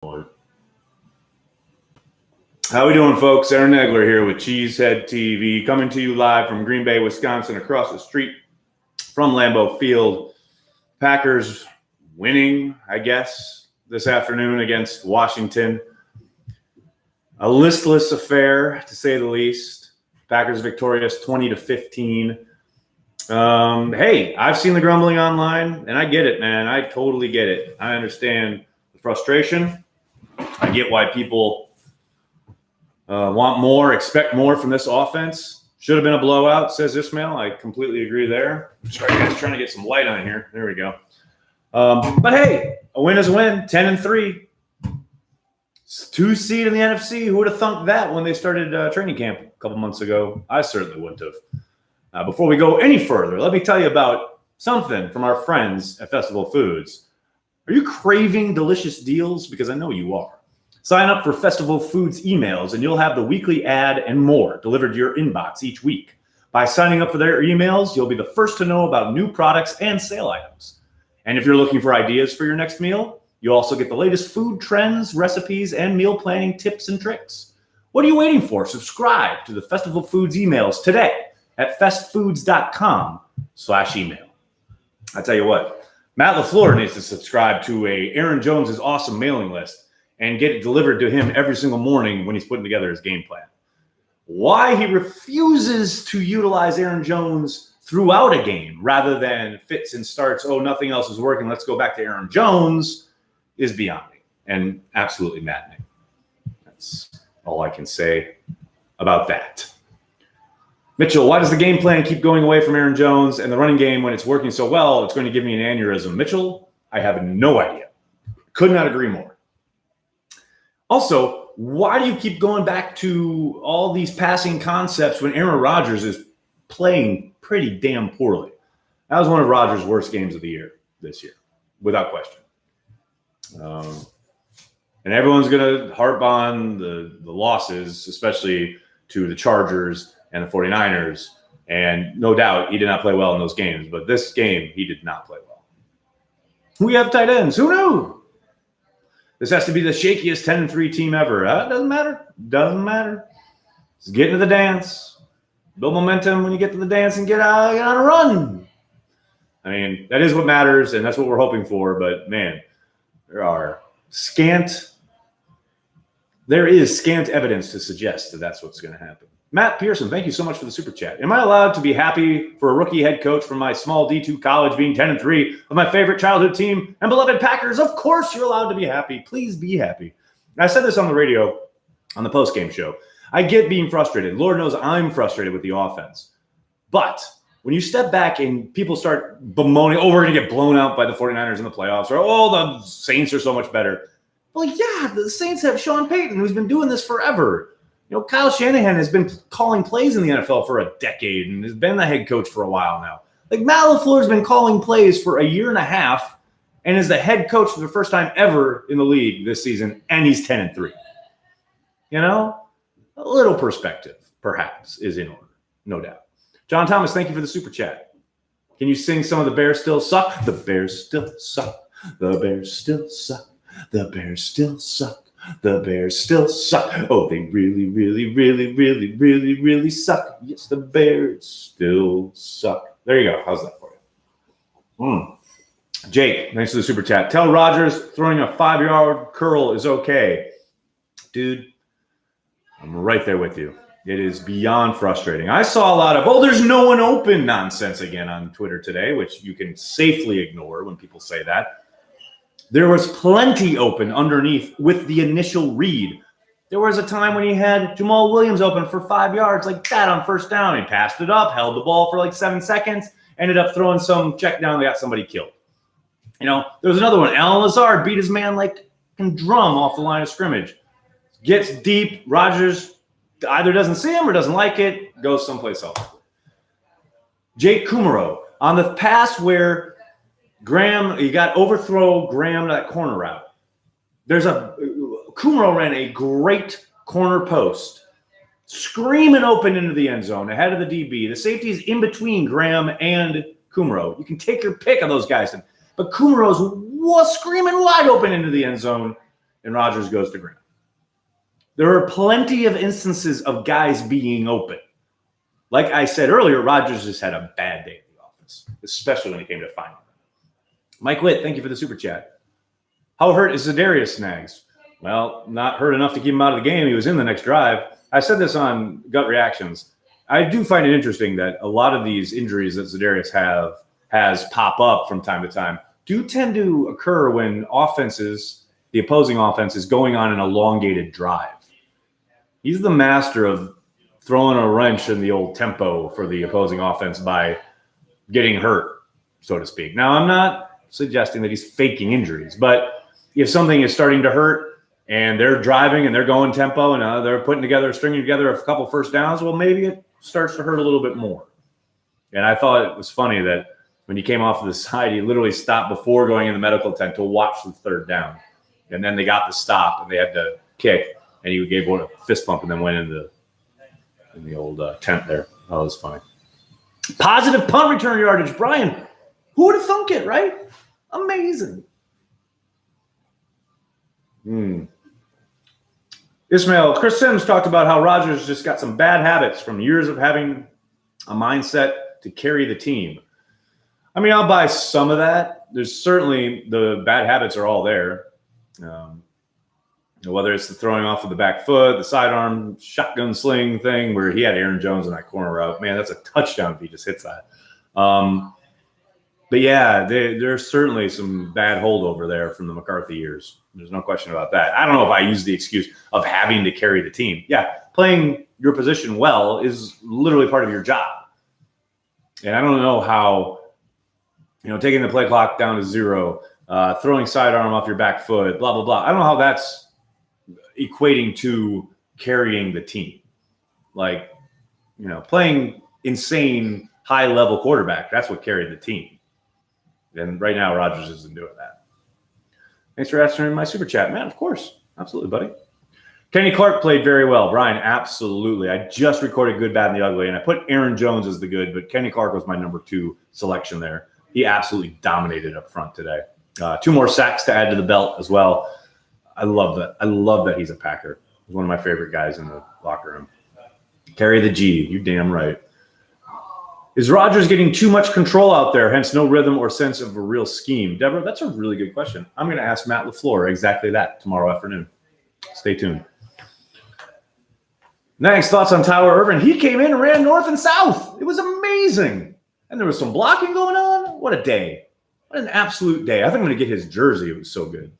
How we doing, folks? Aaron Negler here with Cheesehead TV, coming to you live from Green Bay, Wisconsin, across the street from Lambeau Field. Packers winning, I guess, this afternoon against Washington. A listless affair, to say the least. Packers victorious 20-15. Hey, I've seen the grumbling online, and I get it, man. I totally get it. I understand the frustration. I get why people want more, expect more from this offense. Should have been a blowout, says Ismail. I completely agree there. Sorry, guys, trying to get some light on here. There we go. But hey, a win is a win. 10-3. 2 seed in the NFC. Who would have thunk that when they started training camp a couple months ago? I certainly wouldn't have. Before we go any further, let me tell you about something from our friends at Festival Foods. Are you craving delicious deals? Because I know you are. Sign up for Festival Foods emails, and you'll have the weekly ad and more delivered to your inbox each week. By signing up for their emails, you'll be the first to know about new products and sale items. And if you're looking for ideas for your next meal, you'll also get the latest food trends, recipes, and meal planning tips and tricks. What are you waiting for? Subscribe to the Festival Foods emails today at festfoods.com/email. I tell you what, Matt LaFleur needs to subscribe to Aaron Jones's awesome mailing list and get it delivered to him every single morning when he's putting together his game plan. Why he refuses to utilize Aaron Jones throughout a game rather than fits and starts, oh, nothing else is working, let's go back to Aaron Jones, is beyond me and absolutely maddening. That's all I can say about that. Mitchell, why does the game plan keep going away from Aaron Jones and the running game when it's working so well, it's going to give me an aneurysm? Mitchell, I have no idea. Could not agree more. Also, why do you keep going back to all these passing concepts when Aaron Rodgers is playing pretty damn poorly? That was one of Rodgers' worst games of the year this year, without question. And everyone's going to harp on the losses, especially to the Chargers and the 49ers. And no doubt he did not play well in those games. But this game, he did not play well. We have tight ends. Who knew? This has to be the shakiest 10-3 team ever. Doesn't matter. Doesn't matter. Just get into the dance. Build momentum when you get to the dance and get on a run. I mean, that is what matters, and that's what we're hoping for. But, man, there is scant evidence to suggest that that's what's going to happen. Matt Pearson, thank you so much for the super chat. Am I allowed to be happy for a rookie head coach from my small D2 college being 10-3 with my favorite childhood team and beloved Packers? Of course you're allowed to be happy. Please be happy. I said this on the radio on the postgame show. I get being frustrated. Lord knows I'm frustrated with the offense. But when you step back and people start bemoaning, oh, we're going to get blown out by the 49ers in the playoffs, or oh, the Saints are so much better. Well, yeah, the Saints have Sean Payton, who's been doing this forever. You know, Kyle Shanahan has been calling plays in the NFL for a decade and has been the head coach for a while now. Like, Matt LaFleur's been calling plays for a year and a half and is the head coach for the first time ever in the league this season, and he's 10-3. You know, a little perspective, perhaps, is in order, no doubt. John Thomas, thank you for the super chat. Can you sing some of The Bears Still Suck? The Bears still suck. The Bears still suck. The Bears still suck. The Bears still suck. Oh, they really, really, really, really, really, really suck. Yes, the Bears still suck. There you go. How's that for you? Jake, thanks for the super chat. Tell Rodgers throwing a 5-yard curl is okay. Dude, I'm right there with you. It is beyond frustrating. I saw a lot of, there's no one open nonsense again on Twitter today, which you can safely ignore when people say that. There was plenty open underneath with the initial read. There was a time when he had Jamal Williams open for 5 yards like that on first down. He passed it up, held the ball for like 7 seconds, ended up throwing some check down that got somebody killed. You know, there was another one. Alan Lazard beat his man like a drum off the line of scrimmage. Gets deep. Rodgers either doesn't see him or doesn't like it, goes someplace else. Jake Kumaro on the pass where Graham, you got overthrow Graham that corner route. Kumaro ran a great corner post, screaming open into the end zone ahead of the DB. The safety is in between Graham and Kumaro. You can take your pick of those guys. But Kumaro was screaming wide open into the end zone. and Rodgers goes to ground. There are plenty of instances of guys being open. Like I said earlier, Rodgers just had a bad day at the office, especially when it came to finding them. Mike Witt, thank you for the super chat. How hurt is Za'Darius Snags? Well, not hurt enough to keep him out of the game. He was in the next drive. I said this on Gut Reactions. I do find it interesting that a lot of these injuries that Za'Darius has pop up from time to time do tend to occur when the opposing offense is going on an elongated drive. He's the master of throwing a wrench in the old tempo for the opposing offense by getting hurt, so to speak. Now, I'm not suggesting that he's faking injuries, but if something is starting to hurt and they're driving and they're going tempo and they're stringing together a couple first downs, well, maybe it starts to hurt a little bit more. And I thought it was funny that when he came off to the side, he literally stopped before going in the medical tent to watch the third down. And then they got the stop and they had to kick, and he gave one a fist bump and then went in the old tent there. Oh, that was funny. Positive punt return yardage. Brian, who would have thunk it, right? Amazing. Ismail, Chris Sims talked about how Rodgers just got some bad habits from years of having a mindset to carry the team. I mean, I'll buy some of that. There's certainly the bad habits are all there. Whether it's the throwing off of the back foot, the sidearm shotgun sling thing where he had Aaron Jones in that corner route. Man, that's a touchdown if he just hits that. But yeah, there's certainly some bad holdover there from the McCarthy years. There's no question about that. I don't know if I use the excuse of having to carry the team. Yeah, playing your position well is literally part of your job. And I don't know how, taking the play clock down to 0, throwing sidearm off your back foot, blah, blah, blah. I don't know how that's equating to carrying the team. Like, playing insane high-level quarterback, that's what carried the team. And right now, Rodgers isn't doing that. Thanks for answering my super chat, man. Of course. Absolutely, buddy. Kenny Clark played very well. Brian, absolutely. I just recorded Good, Bad, and the Ugly, and I put Aaron Jones as the good, but Kenny Clark was my number 2 selection there. He absolutely dominated up front today. 2 more sacks to add to the belt as well. I love that. I love that he's a Packer. He's one of my favorite guys in the locker room. Carry the G. You damn right. Is Rodgers getting too much control out there, hence no rhythm or sense of a real scheme? Deborah, that's a really good question. I'm going to ask Matt LaFleur exactly that tomorrow afternoon. Stay tuned. Next, thoughts on Tyler Irvin. He came in and ran north and south. It was amazing. And there was some blocking going on. What a day. What an absolute day. I think I'm going to get his jersey. It was so good.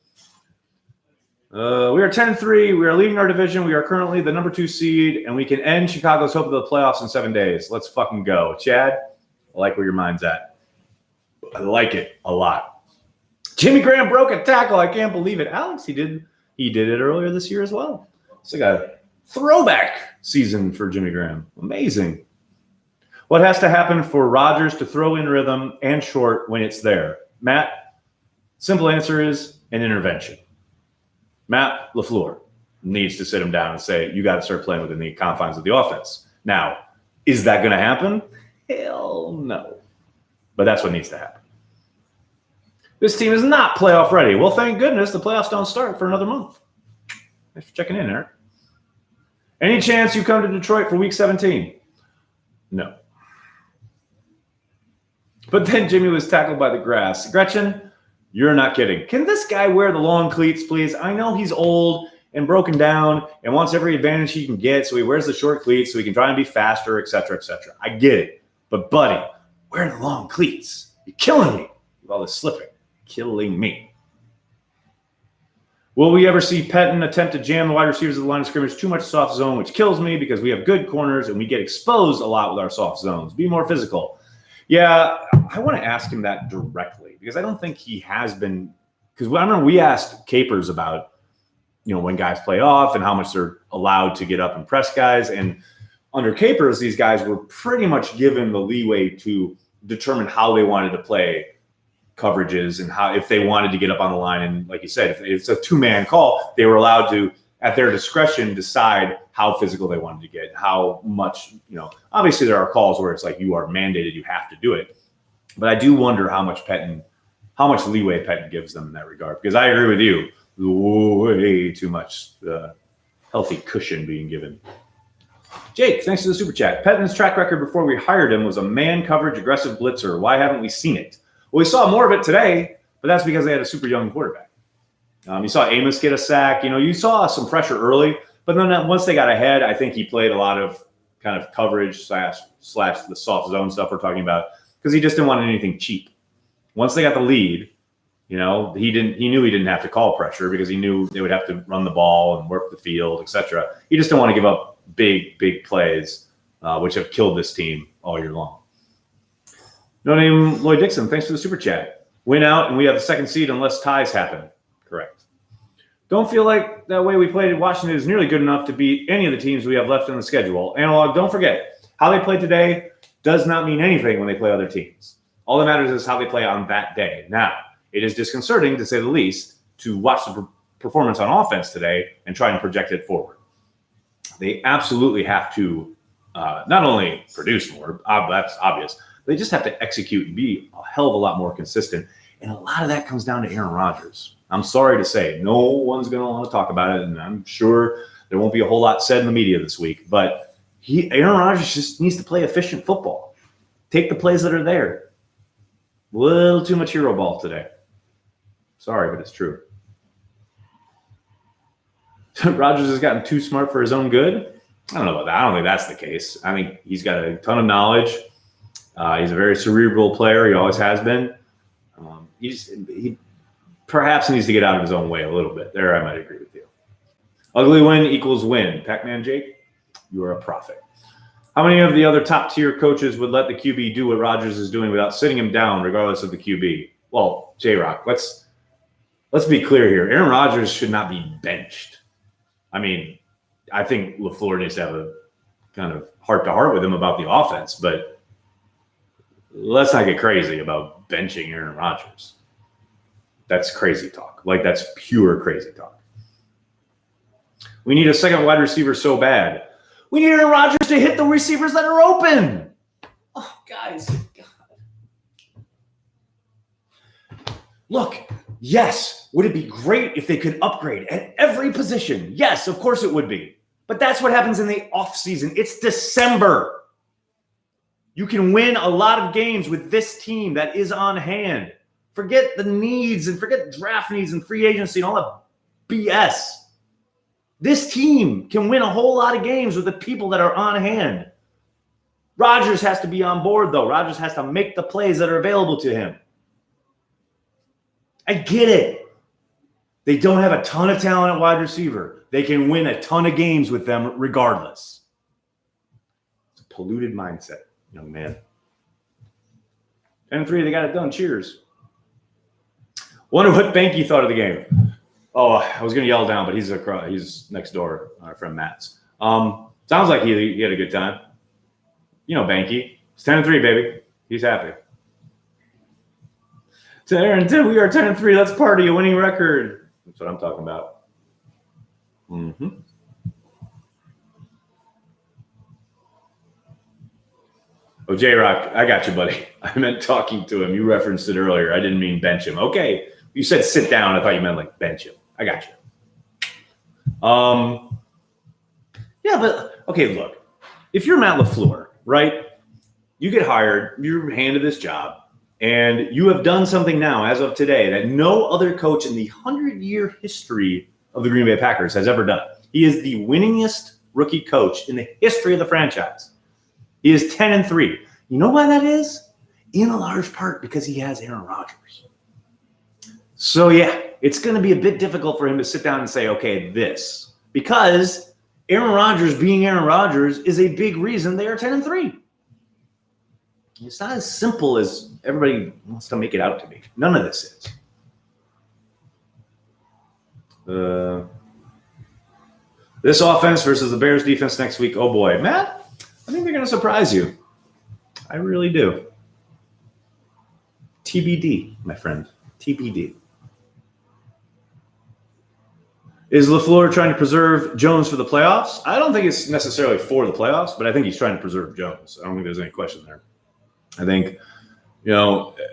We are 10-3. We are leading our division. We are currently the number 2 seed, and we can end Chicago's hope of the playoffs in 7 days. Let's fucking go. Chad, I like where your mind's at. I like it a lot. Jimmy Graham broke a tackle. I can't believe it. Alex, he did it earlier this year as well. It's like a throwback season for Jimmy Graham. Amazing. What has to happen for Rodgers to throw in rhythm and short when it's there? Matt, simple answer is an intervention. Matt LaFleur needs to sit him down and say, you got to start playing within the confines of the offense. Now, is that going to happen? Hell no. But that's what needs to happen. This team is not playoff ready. Well, thank goodness the playoffs don't start for another month. Thanks for checking in, Eric. Any chance you come to Detroit for week 17? No. But then Jimmy was tackled by the grass. Gretchen, you're not kidding. Can this guy wear the long cleats, please? I know he's old and broken down and wants every advantage he can get, so he wears the short cleats so he can try and be faster, et cetera, et cetera. I get it. But, buddy, wear the long cleats. You're killing me with all this slipping. Killing me. Will we ever see Pettin attempt to jam the wide receivers at the line of scrimmage? Too much soft zone, which kills me because we have good corners and we get exposed a lot with our soft zones. Be more physical. Yeah, I want to ask him that directly because I don't think he has been – because I remember we asked Capers about, when guys play off and how much they're allowed to get up and press guys. And under Capers, these guys were pretty much given the leeway to determine how they wanted to play coverages and how if they wanted to get up on the line. And like you said, if it's a 2-man call, they were allowed to, at their discretion, decide how physical they wanted to get, how much, obviously there are calls where it's like you are mandated, you have to do it. But I do wonder how much leeway Pettin gives them in that regard. Because I agree with you. way too much healthy cushion being given. Jake, thanks for the super chat. Pettin's track record before we hired him was a man coverage aggressive blitzer. Why haven't we seen it? Well, we saw more of it today, but that's because they had a super young quarterback. You saw Amos get a sack. You saw some pressure early, but then once they got ahead, I think he played a lot of kind of coverage slash the soft zone stuff we're talking about because he just didn't want anything cheap. Once they got the lead, he knew he didn't have to call pressure because he knew they would have to run the ball and work the field, etc. He just didn't want to give up big plays, which have killed this team all year long. No name Lloyd Dixon, thanks for the super chat. Win out and we have the second seed unless ties happen. Correct. Don't feel like that way we played at Washington is nearly good enough to beat any of the teams we have left in the schedule. Analog, don't forget, how they played today does not mean anything when they play other teams. All that matters is how they play on that day. Now, it is disconcerting, to say the least, to watch the performance on offense today and try and project it forward. They absolutely have to not only produce more, that's obvious, they just have to execute and be a hell of a lot more consistent. And a lot of that comes down to Aaron Rodgers. I'm sorry to say, no one's going to want to talk about it, and I'm sure there won't be a whole lot said in the media this week. But Aaron Rodgers just needs to play efficient football. Take the plays that are there. A little too much hero ball today. Sorry, but it's true. Rodgers has gotten too smart for his own good. I don't know about that. I don't think that's the case. I think he's got a ton of knowledge. He's a very cerebral player. He always has been. He perhaps needs to get out of his own way a little bit. There, I might agree with you. Ugly win equals win. Pac-Man Jake, you are a prophet. How many of the other top-tier coaches would let the QB do what Rodgers is doing without sitting him down, regardless of the QB? Well, J-Rock, let's be clear here. Aaron Rodgers should not be benched. I mean, I think LaFleur needs to have a kind of heart-to-heart with him about the offense, but let's not get crazy about benching Aaron Rodgers. That's crazy talk. Like, that's pure crazy talk. We need a second wide receiver so bad. We need Aaron Rodgers to hit the receivers that are open. Oh, guys. God. Look, yes, would it be great if they could upgrade at every position? Yes, of course it would be. But that's what happens in the offseason. It's December. You can win a lot of games with this team that is on hand. Forget the needs and forget draft needs and free agency and all that BS. This team can win a whole lot of games with the people that are on hand. Rodgers has to be on board, though. Rodgers has to make the plays that are available to him. I get it. They don't have a ton of talent at wide receiver. They can win a ton of games with them regardless. It's a polluted mindset, young man. 10-3, they got it done. Cheers. Wonder what Banky thought of the game. Oh, I was going to yell down, but he's next door, our friend Matt's. Sounds like he had a good time. You know Banky. It's 10-3, baby. He's happy. To Aaron, we are 10-3. Let's party, a winning record. That's what I'm talking about. Mm-hmm. Oh, J-Rock, I got you, buddy. I meant talking to him. You referenced it earlier. I didn't mean bench him. Okay. You said sit down. I thought you meant like bench him. I got you. Yeah, but okay, look. If you're Matt LaFleur, right? You get hired, you're handed this job, and you have done something now as of today that no other coach in the 100-year history of the Green Bay Packers has ever done. He is the winningest rookie coach in the history of the franchise. He is 10-3. You know why that is? In a large part because he has Aaron Rodgers. So, yeah, it's going to be a bit difficult for him to sit down and say, okay, this. Because Aaron Rodgers being Aaron Rodgers is a big reason they are 10-3. It's not as simple as everybody wants to make it out to be. None of this is. This offense versus the Bears defense next week. Oh, boy. Matt, I think they're going to surprise you. I really do. TBD, my friend. TBD. Is LaFleur trying to preserve Jones for the playoffs? I don't think it's necessarily for the playoffs, but I think he's trying to preserve Jones. I don't think there's any question there. I think,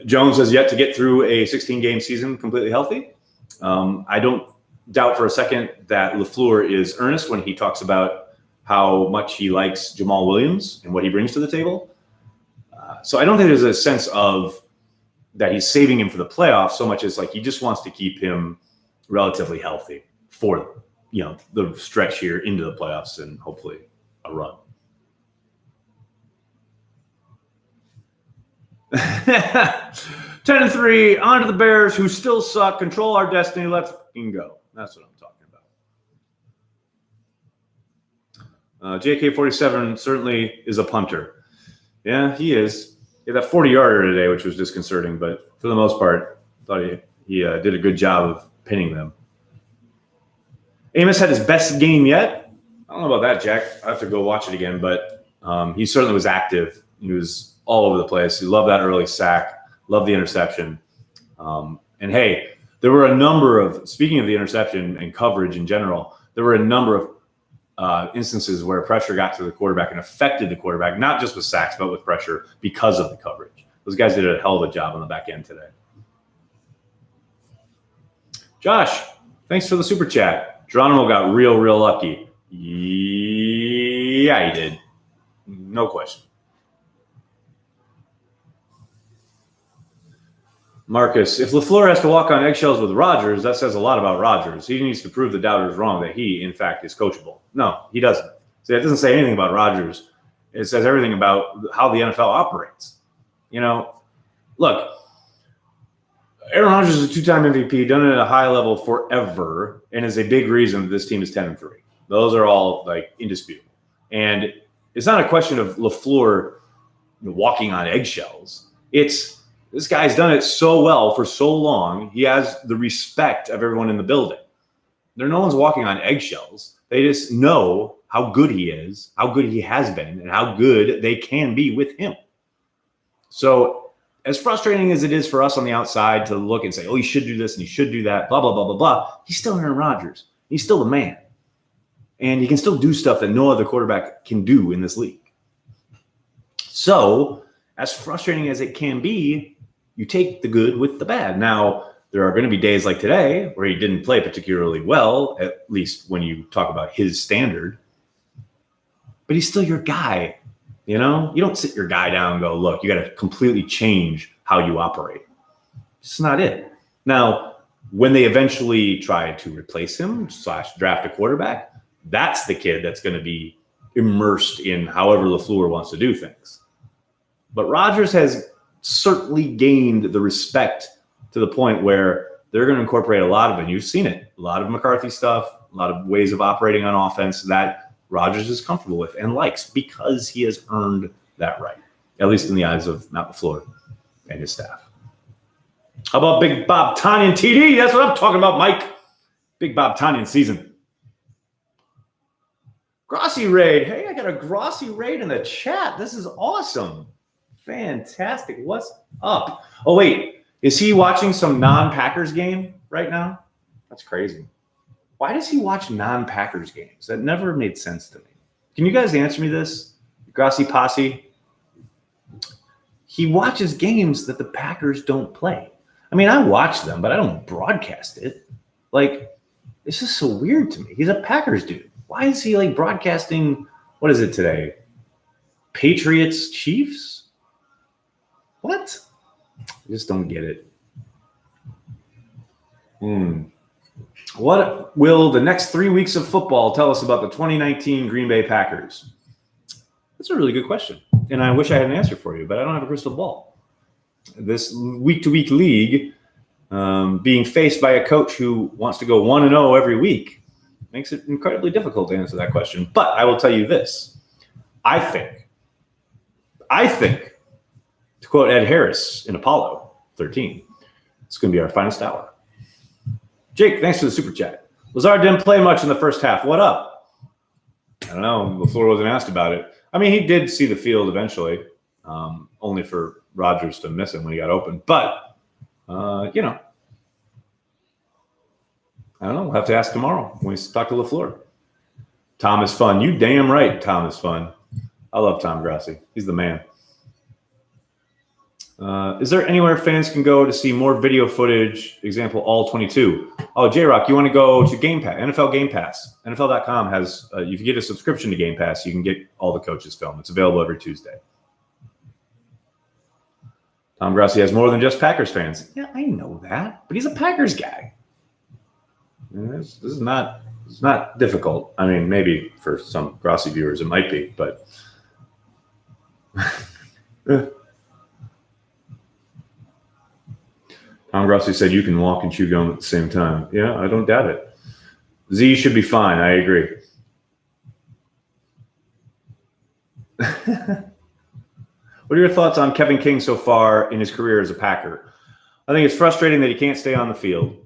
Jones has yet to get through a 16-game season completely healthy. I don't doubt for a second that LaFleur is earnest when he talks about how much he likes Jamal Williams and what he brings to the table. So I don't think there's a sense of that he's saving him for the playoffs so much as like he just wants to keep him relatively healthy for the stretch here into the playoffs and hopefully a run. 10-3, on to the Bears, who still suck. Control our destiny. Let's fucking go. That's what I'm talking about. JK47 certainly is a punter. Yeah, he is. He had that 40-yarder today, which was disconcerting, but for the most part, I thought he did a good job of pinning them. Amos had his best game yet. I don't know about that, Jack. I have to go watch it again, but he certainly was active. He was all over the place. He loved that early sack, loved the interception. And hey, there were a number of, speaking of the interception and coverage in general, there were a number of instances where pressure got to the quarterback and affected the quarterback, not just with sacks, but with pressure because of the coverage. Those guys did a hell of a job on the back end today. Josh, thanks for the super chat. Geronimo got real lucky. Yeah, he did. No question. Marcus, if LaFleur has to walk on eggshells with Rodgers, that says a lot about Rodgers. He needs to prove the doubters wrong that he, in fact, is coachable. No, he doesn't. See, that doesn't say anything about Rodgers. It says everything about how the NFL operates. Look, Aaron Rodgers is a two-time MVP, done it at a high level forever, and is a big reason that this team is 10-3. Those are all indisputable. And it's not a question of LaFleur walking on eggshells. It's this guy's done it so well for so long. He has the respect of everyone in the building. No one's walking on eggshells. They just know how good he is, how good he has been, and how good they can be with him. So as frustrating as it is for us on the outside to look and say, oh, he should do this and he should do that, blah, blah, blah, blah, blah, he's still Aaron Rodgers. He's still the man. And he can still do stuff that no other quarterback can do in this league. So as frustrating as it can be, you take the good with the bad. Now, there are going to be days like today where he didn't play particularly well, at least when you talk about his standard. But he's still your guy. You don't sit your guy down and go, look, you got to completely change how you operate. It's not it. Now, when they eventually try to replace him / draft a quarterback, that's the kid that's going to be immersed in however LaFleur wants to do things. But Rodgers has certainly gained the respect to the point where they're going to incorporate a lot of it. You've seen it. A lot of McCarthy stuff, a lot of ways of operating on offense that Rodgers is comfortable with and likes because he has earned that right, at least in the eyes of Matt LaFleur and his staff. How about Big Bob Tonyan TD? That's what I'm talking about, Mike. Big Bob Tonyan season. Grossi raid. Hey, I got a Grossi raid in the chat. This is awesome. Fantastic. What's up? Oh, wait. Is he watching some non-Packers game right now? That's crazy. Why does he watch non-Packers games? That never made sense to me. Can you guys answer me this? Grossi Posse? He watches games that the Packers don't play. I mean, I watch them, but I don't broadcast it. It's just so weird to me. He's a Packers dude. Why is he broadcasting, what is it today? Patriots Chiefs? What? I just don't get it. What will the next 3 weeks of football tell us about the 2019 Green Bay Packers? That's a really good question. And I wish I had an answer for you, but I don't have a crystal ball. This week-to-week league, being faced by a coach who wants to go 1-0 every week, makes it incredibly difficult to answer that question. But I will tell you this. I think, to quote Ed Harris in Apollo 13, it's going to be our finest hour. Jake, thanks for the super chat. Lazard didn't play much in the first half. What up? I don't know. LaFleur wasn't asked about it. I mean, he did see the field eventually, only for Rodgers to miss him when he got open. But, I don't know. We'll have to ask tomorrow when we talk to LaFleur. Tom is fun. You damn right Tom is fun. I love Tom Grossi. He's the man. Is there anywhere fans can go to see more video footage? Example, all 22. Oh, J-Rock, you want to go to Game Pass, NFL Game Pass. NFL.com has, if you get a subscription to Game Pass, you can get all the coaches' film. It's available every Tuesday. Tom Grossi has more than just Packers fans. Yeah, I know that, but he's a Packers guy. This is not difficult. I mean, maybe for some Grossi viewers it might be, but Tom Grossi said you can walk and chew gum at the same time. Yeah, I don't doubt it. Z should be fine. I agree. What are your thoughts on Kevin King so far in his career as a Packer? I think it's frustrating that he can't stay on the field.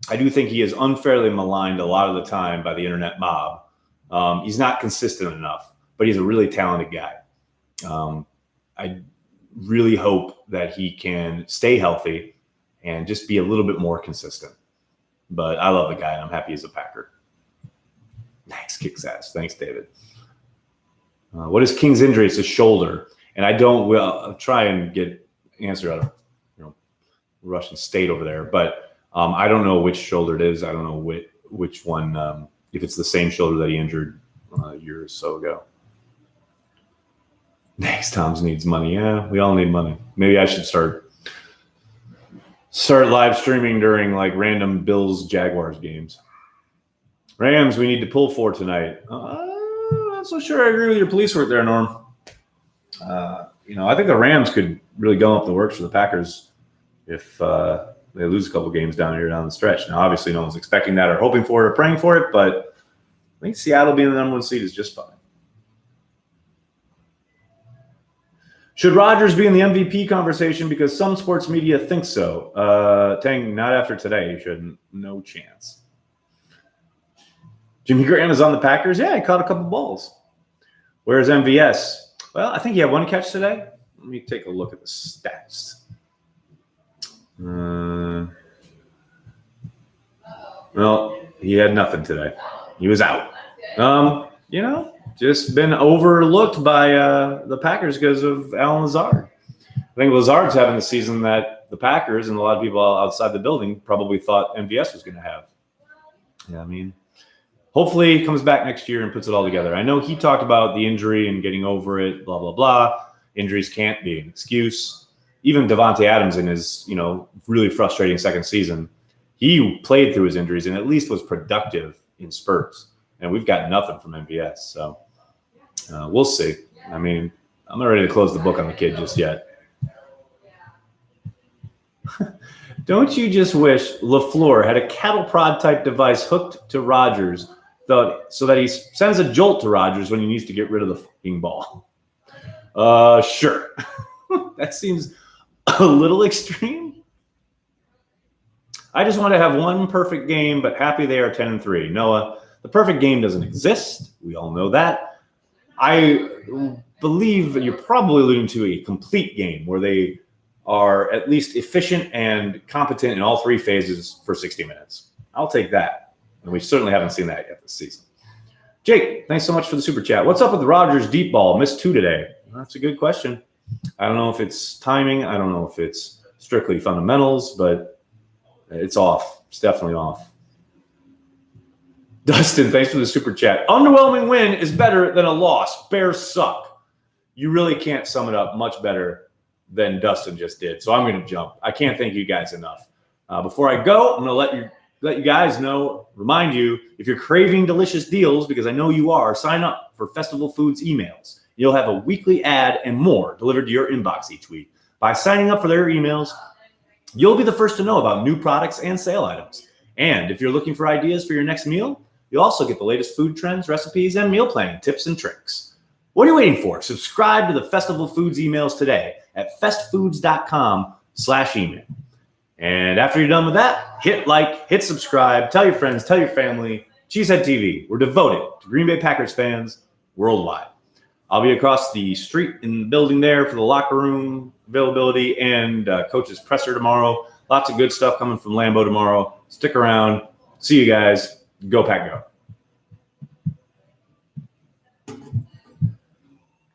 I do think he is unfairly maligned a lot of the time by the internet mob. He's not consistent enough, but he's a really talented guy. I really hope that he can stay healthy and just be a little bit more consistent. But I love the guy, and I'm happy he's a Packer. Thanks, kicks ass. Thanks, David. What is King's injury? It's his shoulder. And I'll try and get answer out of Russian State over there. But I don't know which shoulder it is. I don't know which one, if it's the same shoulder that he injured a year or so ago. Next, Tom's needs money. Yeah, we all need money. Maybe I should start live streaming during like random Bills Jaguars games. Rams, we need to pull for tonight. I'm not so sure I agree with your police work there, Norm. I think the Rams could really go up the works for the Packers if they lose a couple games down the stretch. Now, obviously, no one's expecting that or hoping for it or praying for it, but I think Seattle being the number one seed is just fine. Should Rodgers be in the MVP conversation? Because some sports media think so. Tang, not after today. You shouldn't. No chance. Jimmy Graham is on the Packers. Yeah, he caught a couple balls. Where's MVS? Well, I think he had one catch today. Let me take a look at the stats. Well, he had nothing today. He was out. Just been overlooked by the Packers because of Alan Lazard. I think Lazard's having the season that the Packers and a lot of people outside the building probably thought MVS was going to have. Yeah, I mean, hopefully he comes back next year and puts it all together. I know he talked about the injury and getting over it, blah, blah, blah. Injuries can't be an excuse. Even Devontae Adams in his, really frustrating second season, he played through his injuries and at least was productive in spurts. And we've got nothing from MVS. So we'll see. I mean, I'm not ready to close the book on the kid just yet. Don't you just wish LaFleur had a cattle prod type device hooked to Rodgers so that he sends a jolt to Rodgers when he needs to get rid of the fucking ball? Sure. That seems a little extreme. I just want to have one perfect game, but happy they are 10-3. Noah, the perfect game doesn't exist. We all know that. I believe that you're probably alluding to a complete game where they are at least efficient and competent in all three phases for 60 minutes. I'll take that. And we certainly haven't seen that yet this season. Jake, thanks so much for the super chat. What's up with the Rodgers deep ball? Missed 2 today. Well, that's a good question. I don't know if it's timing. I don't know if it's strictly fundamentals, but it's off. It's definitely off. Dustin, thanks for the super chat. Underwhelming win is better than a loss. Bears suck. You really can't sum it up much better than Dustin just did. So I'm going to jump. I can't thank you guys enough. Before I go, I'm going to let you guys know, remind you, if you're craving delicious deals, because I know you are, sign up for Festival Foods emails. You'll have a weekly ad and more delivered to your inbox each week. By signing up for their emails, you'll be the first to know about new products and sale items. And if you're looking for ideas for your next meal, you'll also get the latest food trends, recipes, and meal planning tips and tricks. What are you waiting for? Subscribe to the Festival Foods emails today at festfoods.com/email. And after you're done with that, hit like, hit subscribe, tell your friends, tell your family. Cheesehead TV, we're devoted to Green Bay Packers fans worldwide. I'll be across the street in the building there for the locker room availability and coach's presser tomorrow. Lots of good stuff coming from Lambeau tomorrow. Stick around. See you guys. Go Pack Go.